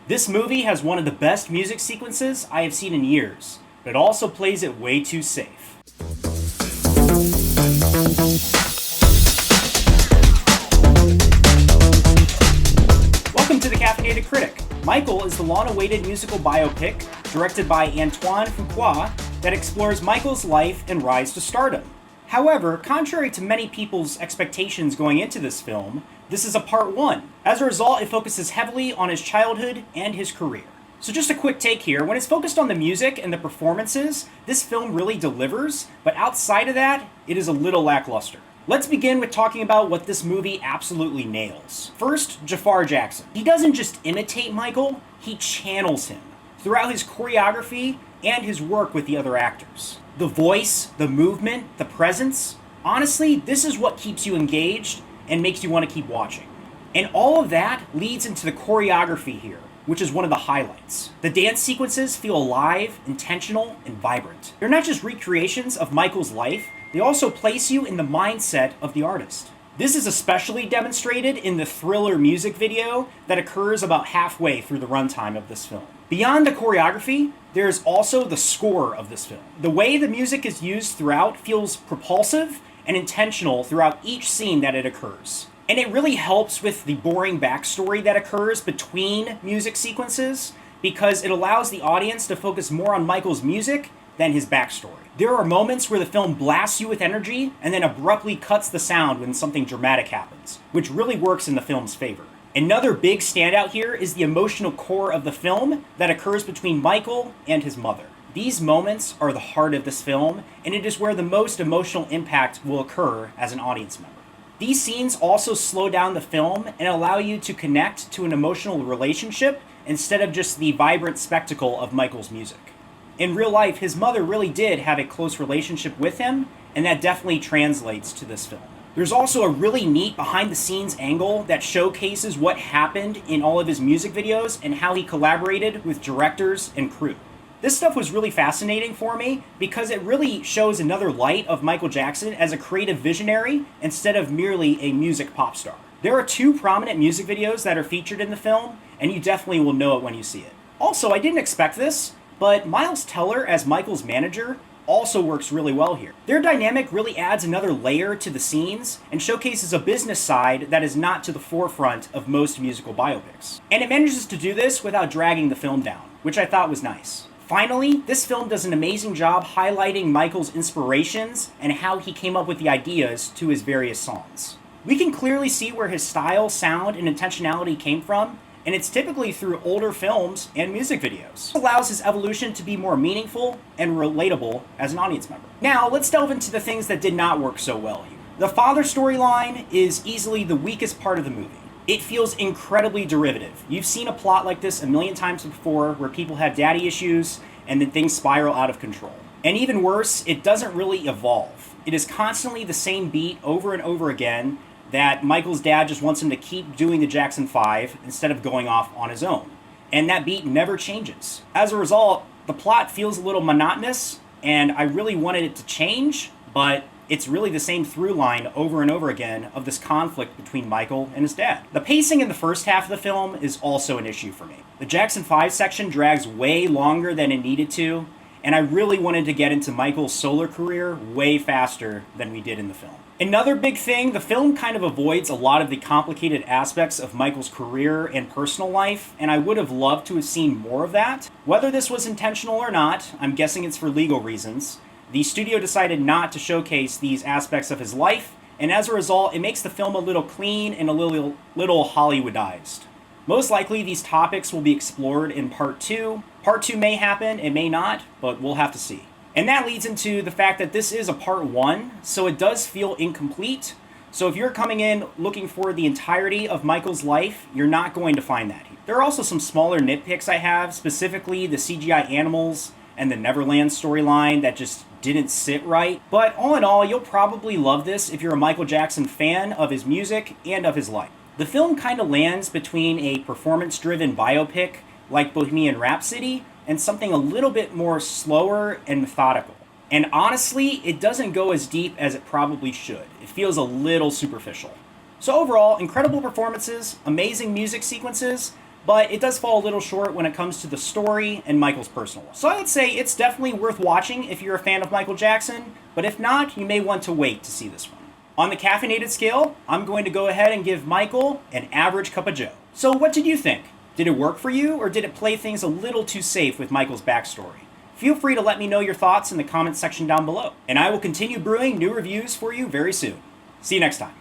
This movie has one of the best music sequences I have seen in years, but it also plays it way too safe. Welcome to the Caffeinated Critic. Michael is the long-awaited musical biopic directed by Antoine Fuqua that explores Michael's life and rise to stardom. However, contrary to many people's expectations going into this film, this is a part one. As a result, it focuses heavily on his childhood and his career. So just a quick take here, when it's focused on the music and the performances, this film really delivers, but outside of that, it is a little lackluster. Let's begin with talking about what this movie absolutely nails. First, Jafar Jackson. He doesn't just imitate Michael, he channels him throughout his choreography and his work with the other actors. The voice, the movement, the presence, honestly, this is what keeps you engaged and makes you want to keep watching. And all of that leads into the choreography here, which is one of the highlights. The dance sequences feel alive, intentional, and vibrant. They're not just recreations of Michael's life, they also place you in the mindset of the artist. This is especially demonstrated in the Thriller music video that occurs about halfway through the runtime of this film. Beyond the choreography, there's also the score of this film. The way the music is used throughout feels propulsive and intentional throughout each scene that it occurs. And it really helps with the boring backstory that occurs between music sequences because it allows the audience to focus more on Michael's music than his backstory. There are moments where the film blasts you with energy and then abruptly cuts the sound when something dramatic happens, which really works in the film's favor. Another big standout here is the emotional core of the film that occurs between Michael and his mother. These moments are the heart of this film, and it is where the most emotional impact will occur as an audience member. These scenes also slow down the film and allow you to connect to an emotional relationship instead of just the vibrant spectacle of Michael's music. In real life, his mother really did have a close relationship with him, and that definitely translates to this film. There's also a really neat behind-the-scenes angle that showcases what happened in all of his music videos and how he collaborated with directors and crew. This stuff was really fascinating for me because it really shows another light of Michael Jackson as a creative visionary instead of merely a music pop star. There are two prominent music videos that are featured in the film, and you definitely will know it when you see it. Also, I didn't expect this, but Miles Teller as Michael's manager also works really well here. Their dynamic really adds another layer to the scenes and showcases a business side that is not to the forefront of most musical biopics. And it manages to do this without dragging the film down, which I thought was nice. Finally, this film does an amazing job highlighting Michael's inspirations and how he came up with the ideas to his various songs. We can clearly see where his style, sound, and intentionality came from, and it's typically through older films and music videos. This allows his evolution to be more meaningful and relatable as an audience member. Now, let's delve into the things that did not work so well here. The father storyline is easily the weakest part of the movie. It feels incredibly derivative. You've seen a plot like this a million times before where people have daddy issues and then things spiral out of control. And even worse, it doesn't really evolve. It is constantly the same beat over and over again that Michael's dad just wants him to keep doing the Jackson 5 instead of going off on his own. And that beat never changes. As a result, the plot feels a little monotonous, and I really wanted it to change, but it's really the same through line over and over again of this conflict between Michael and his dad. The pacing in the first half of the film is also an issue for me. The Jackson 5 section drags way longer than it needed to, and I really wanted to get into Michael's solo career way faster than we did in the film. Another big thing, the film kind of avoids a lot of the complicated aspects of Michael's career and personal life, and I would have loved to have seen more of that. Whether this was intentional or not, I'm guessing it's for legal reasons. The studio decided not to showcase these aspects of his life, and as a result, it makes the film a little clean and a little Hollywoodized. Most likely, these topics will be explored in Part 2. Part 2 may happen, it may not, but we'll have to see. And that leads into the fact that this is a Part 1, so it does feel incomplete. So if you're coming in looking for the entirety of Michael's life, you're not going to find that here. There are also some smaller nitpicks I have, specifically the CGI animals and the Neverland storyline that just didn't sit right. But all in all, you'll probably love this if you're a Michael Jackson fan of his music and of his life. The film kind of lands between a performance-driven biopic like Bohemian Rhapsody and something a little bit more slower and methodical. And honestly, it doesn't go as deep as it probably should. It feels a little superficial. So overall, incredible performances, amazing music sequences, but it does fall a little short when it comes to the story and Michael's personal life. So I would say it's definitely worth watching if you're a fan of Michael Jackson, but if not, you may want to wait to see this one. On the caffeinated scale, I'm going to go ahead and give Michael an average cup of joe. So what did you think? Did it work for you, or did it play things a little too safe with Michael's backstory? Feel free to let me know your thoughts in the comments section down below, and I will continue brewing new reviews for you very soon. See you next time.